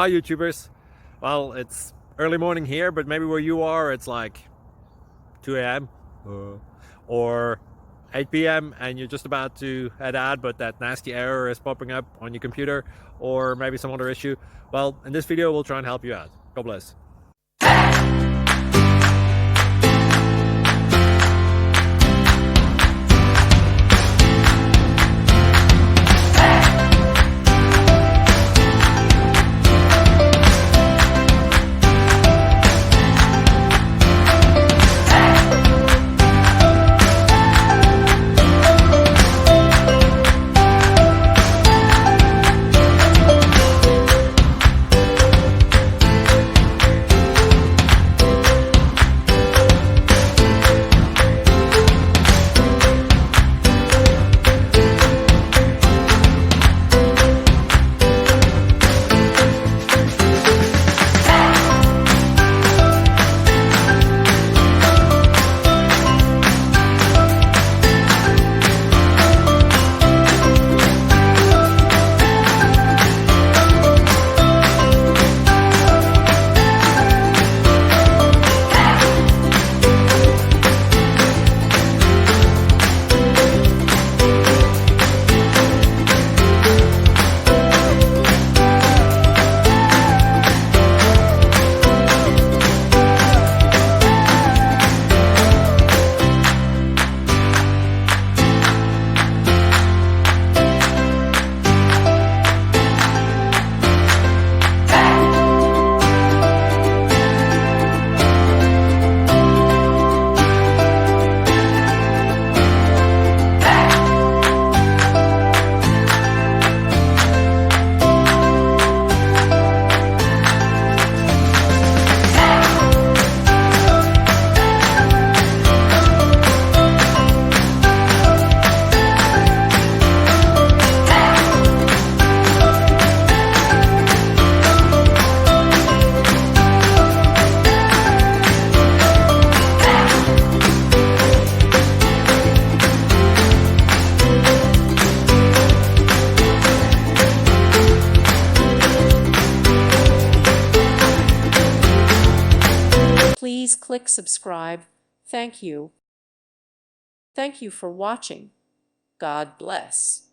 Hi YouTubers. Well, it's early morning here, but maybe where you are it's like 2 a.m. or 8 p.m. and you're just about to head out, but that nasty error is popping up on your computer, or maybe some other issue. Well, in this video we'll try and help you out. God bless. Please click subscribe. Thank you. Thank you for watching. God bless.